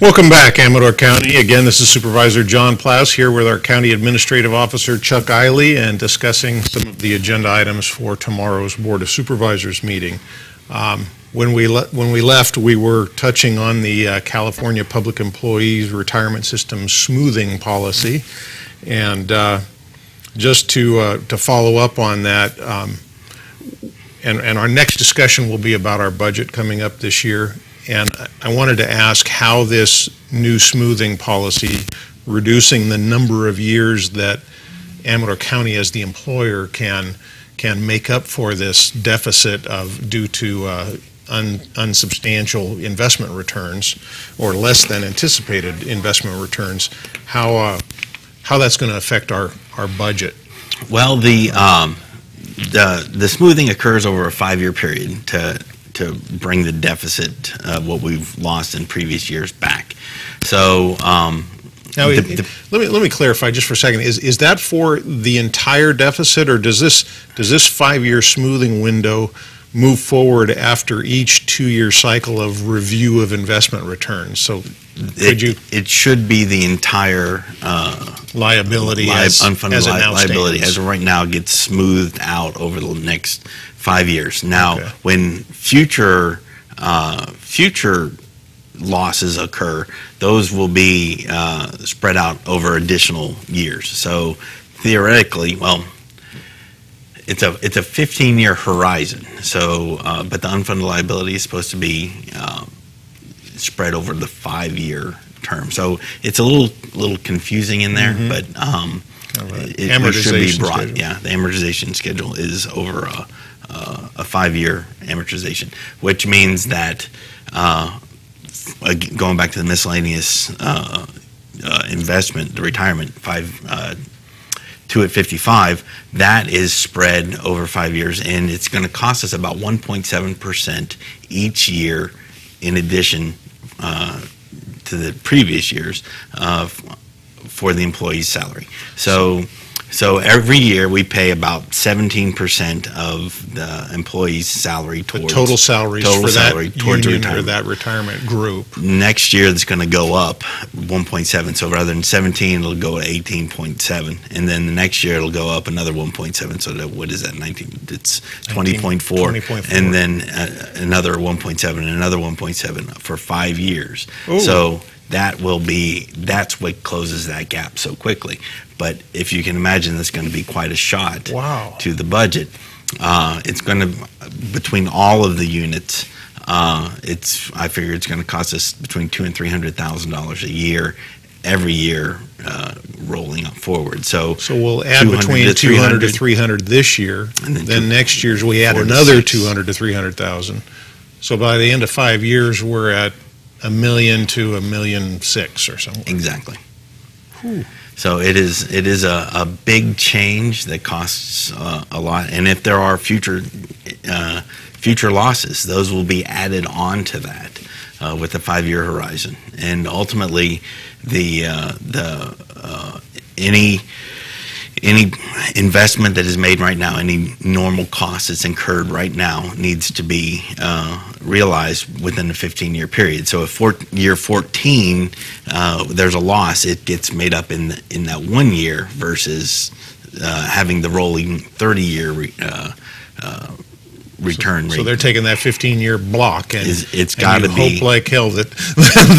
Welcome back, Amador County. Again, this is Supervisor John Plasse here with our County Administrative Officer Chuck Iley and discussing some of the agenda items for tomorrow's Board of Supervisors meeting. When we left, we were touching on the California Public Employees Retirement System smoothing policy, and just to follow up on that, and our next discussion will be about our budget coming up this year. And I wanted to ask how this new smoothing policy, reducing the number of years that Amador County as the employer can make up for this deficit due to unsubstantial investment returns or less than anticipated investment returns, how that's going to affect our budget. Well, the smoothing occurs over a 5-year period to bring the deficit of what we've lost in previous years back. So now, let me clarify just for a second. Is that for the entire deficit, or does this 5-year smoothing window move forward after each 2-year cycle of review of investment returns? So it should be the entire liability, unfunded liability, as of right now, gets smoothed out over the next 5 years. Now, when future losses occur, those will be spread out over additional years. So theoretically, well, it's a 15-year horizon. So, but the unfunded liability is supposed to be spread over the 5-year term. So it's a little confusing in there, but it should be brought. Schedule. Yeah, the amortization schedule is over a 5-year amortization, which means that going back to the miscellaneous investment, the retirement 2 at 55, that is spread over 5 years, and it's going to cost us about 1.7% each year, in addition to the previous years for the employee's salary. So every year we pay about 17% of the employee's salary towards total salaries for that towards union or that retirement group. Next year it's going to go up 1.7. So rather than 17, it'll go to 18.7, and then the next year it'll go up another 1.7. So that, what is that? 19? It's 20.4, and then another 1.7 and another 1.7 for 5 years. Ooh. So that's what closes that gap so quickly. But if you can imagine, that's going to be quite a shot to the budget. It's going to, between all of the units, I figure it's going to cost us between $200,000 and $300,000 a year, every year, rolling up forward. So we'll add between 200 to 300 this year, and then next year's we add another 200 to 300,000. So by the end of 5 years, we're at $1 million to $1.6 million or something. Exactly. Whew. So it is a big change that costs a lot, and if there are future losses, those will be added on to that with the 5-year horizon. And ultimately, any investment that is made right now, any normal cost that's incurred right now, needs to be realized within a 15-year period. So if year 14 there's a loss, it gets made up in that 1 year versus having the rolling 30-year return rate. So they're taking that 15-year block, and it's got to be hope like hell that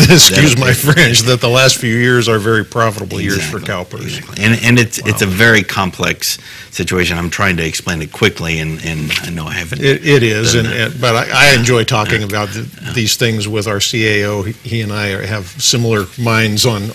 excuse my French, that the last few years are very profitable years for CalPERS. Exactly. And it's a very complex situation. I'm trying to explain it quickly, and I know I haven't. It is, but I enjoy talking about these things with our CAO. He and I have similar minds on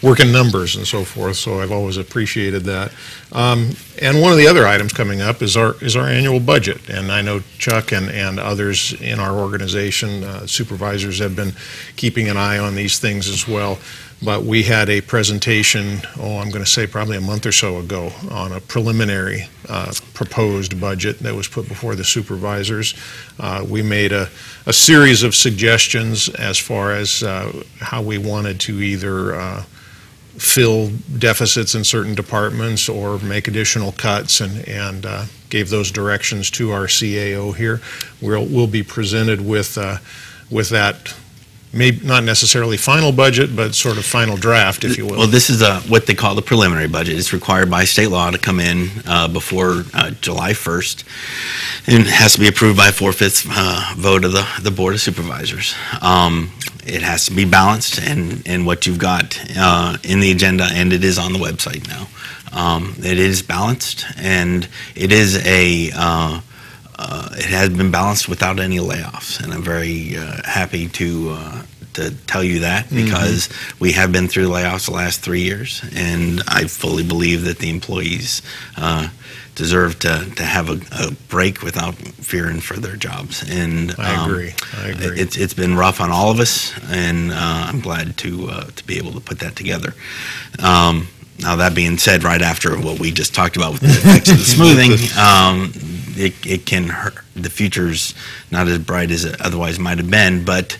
working numbers and so forth. So I've always appreciated that. And one of the other items coming up is our annual budget, and I know Chuck and others in our organization, supervisors, have been keeping an eye on these things as well. But we had a presentation, I'm going to say probably a month or so ago, on a preliminary proposed budget that was put before the supervisors. We made a series of suggestions as far as how we wanted to either fill deficits in certain departments or make additional cuts, and gave those directions to our CAO here. We'll be presented with that maybe not necessarily final budget, but sort of final draft, if you will. Well, this is what they call the preliminary budget. It's required by state law to come in before July 1st, and it has to be approved by a 4/5 vote of the Board of Supervisors. It has to be balanced, and what you've got in the agenda, and it is on the website now. It is balanced, and it is it has been balanced without any layoffs, and I'm very happy to tell you that, because we have been through layoffs the last 3 years, and I fully believe that the employees deserve to have a break without fearing for their jobs. And I agree. It's been rough on all of us, and I'm glad to be able to put that together. Now, that being said, right after what we just talked about with the effects of the smoothing, it can hurt. The future's not as bright as it otherwise might have been, but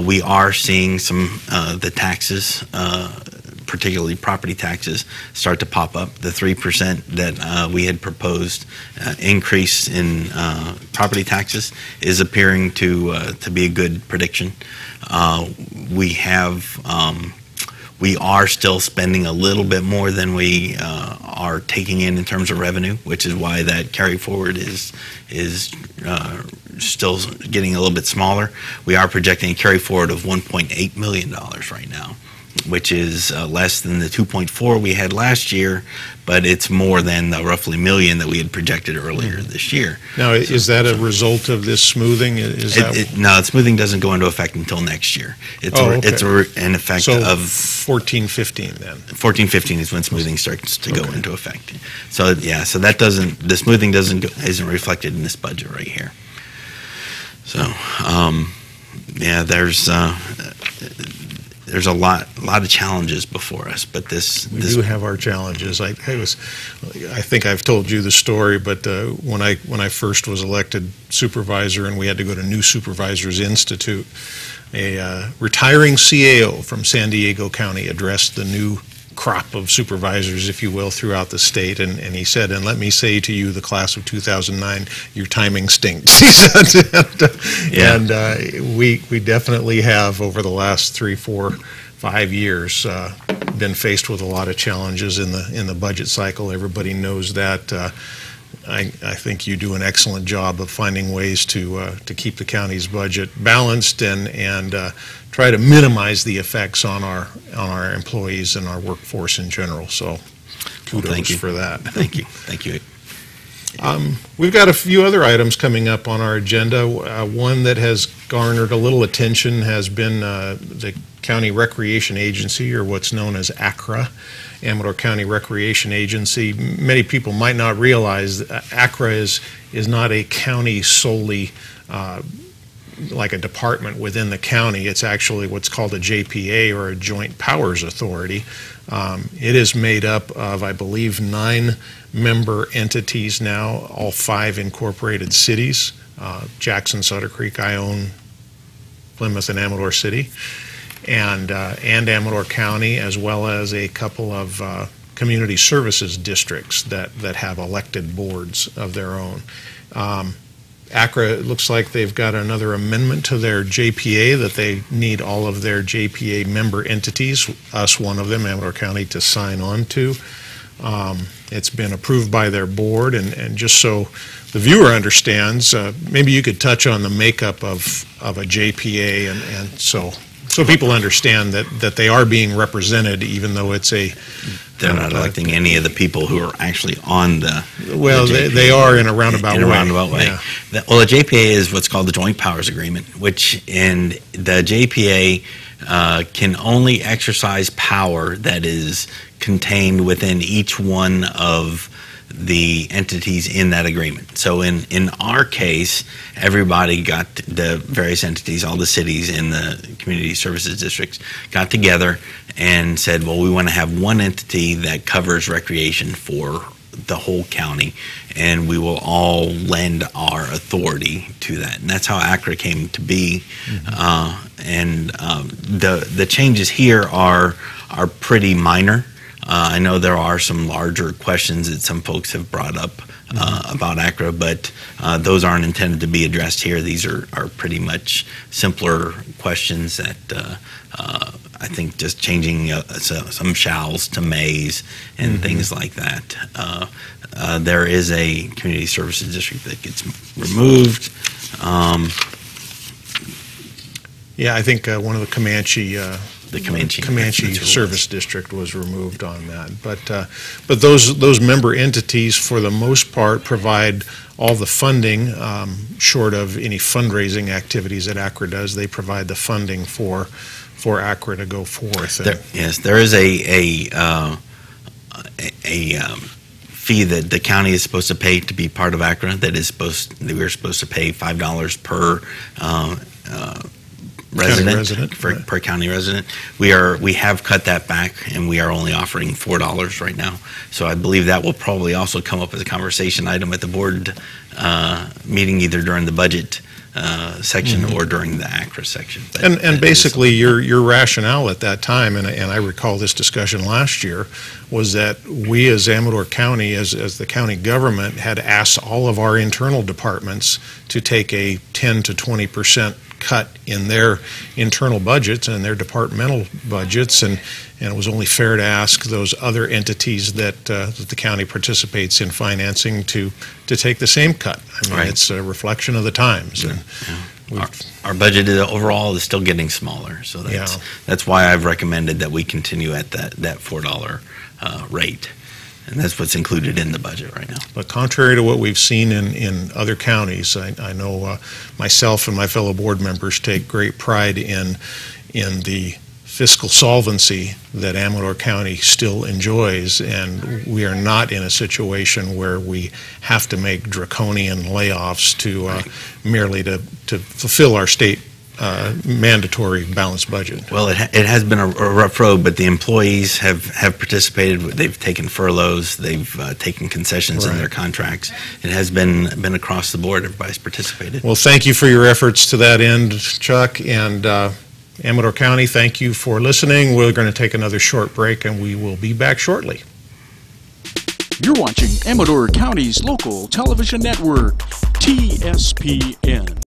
we are seeing some the taxes, particularly property taxes, start to pop up. The 3% that we had proposed increase in property taxes is appearing to be a good prediction. We are still spending a little bit more than we are taking in terms of revenue, which is why that carry forward is still getting a little bit smaller. We are projecting a carry forward of $1.8 million right now, which is less than the 2.4 we had last year, but it's more than the roughly $1 million that we had projected earlier this year. Now, is that a result of this smoothing? No, the smoothing doesn't go into effect until next year. It's an effect of 14-15 then. 14-15 is when smoothing starts to go into effect. So yeah, so that the smoothing isn't reflected in this budget right here. So yeah, there's a lot of challenges before us, but we do have our challenges. I think I've told you the story, but when I first was elected supervisor and we had to go to new Supervisors Institute, a retiring CAO from San Diego County addressed the new crop of supervisors, if you will, throughout the state, and he said, "And let me say to you, the class of 2009, your timing stinks." He said, and we definitely have, over the last 3, 4, 5 years, been faced with a lot of challenges in the budget cycle. Everybody knows that. I think you do an excellent job of finding ways to keep the county's budget balanced and try to minimize the effects on our employees and our workforce in general. So kudos for that. Thank you. We've got a few other items coming up on our agenda. One that has garnered a little attention has been the County Recreation Agency, or what's known as ACRA, Amador County Recreation Agency. Many people might not realize that ACRA is not a county solely like a department within the county. It's actually what's called a JPA, or a Joint Powers Authority. It is made up of, I believe, 9 member entities now, all 5 incorporated cities, Jackson, Sutter Creek, Ione, Plymouth, and Amador City, and Amador County, as well as a couple of community services districts that have elected boards of their own. ACRA, it looks like they've got another amendment to their JPA that they need all of their JPA member entities, us one of them, Amador County, to sign on to. It's been approved by their board, and just so the viewer understands, maybe you could touch on the makeup of a JPA, and so people understand that they are being represented, even though it's a... They're not electing any of the people who are actually on the... Well, they are in a roundabout way. In a roundabout way. Yeah. Well, the JPA is what's called the Joint Powers Agreement, and the JPA can only exercise power that is contained within each one of the entities in that agreement. So in our case, everybody got, the various entities, all the cities in the community services districts got together and said, well, we want to have one entity that covers recreation for the whole county, and we will all lend our authority to that. And that's how ACRA came to be. The changes here are pretty minor. I know there are some larger questions that some folks have brought up about ACRA, but those aren't intended to be addressed here. These are pretty much simpler questions that I think just changing some shalls to mays and things like that. There is a community services district that gets removed. Yeah, I think one of the Comanche Comanche service district was removed on that. But those member entities, for the most part, provide all the funding, short of any fundraising activities that ACRA does. They provide the funding for ACRA to go forth. Yes, there is a fee that the county is supposed to pay to be part of ACRA. We're supposed to pay $5 per per county resident. We have cut that back, and we are only offering $4 right now. So I believe that will probably also come up as a conversation item at the board meeting, either during the budget section or during the ACRA section. And basically your rationale at that time, and I recall this discussion last year, was that we as Amador County, as the county government, had asked all of our internal departments to take a 10 to 20% cut in their internal budgets and their departmental budgets, and it was only fair to ask those other entities that the county participates in financing to take the same cut. I mean, it's a reflection of the times. And our budget overall is still getting smaller, so that's why I've recommended that we continue at that $4 rate. And that's what's included in the budget right now. But contrary to what we've seen in other counties, I know myself and my fellow board members take great pride in the fiscal solvency that Amador County still enjoys, and we are not in a situation where we have to make draconian layoffs to merely to fulfill our state mandatory balanced budget. Well, it has been a rough road, but the employees have participated. They've taken furloughs. They've taken concessions in their contracts. It has been across the board. Everybody's participated. Well, thank you for your efforts to that end, Chuck, and Amador County, thank you for listening. We're going to take another short break, and we will be back shortly. You're watching Amador County's local television network, TSPN.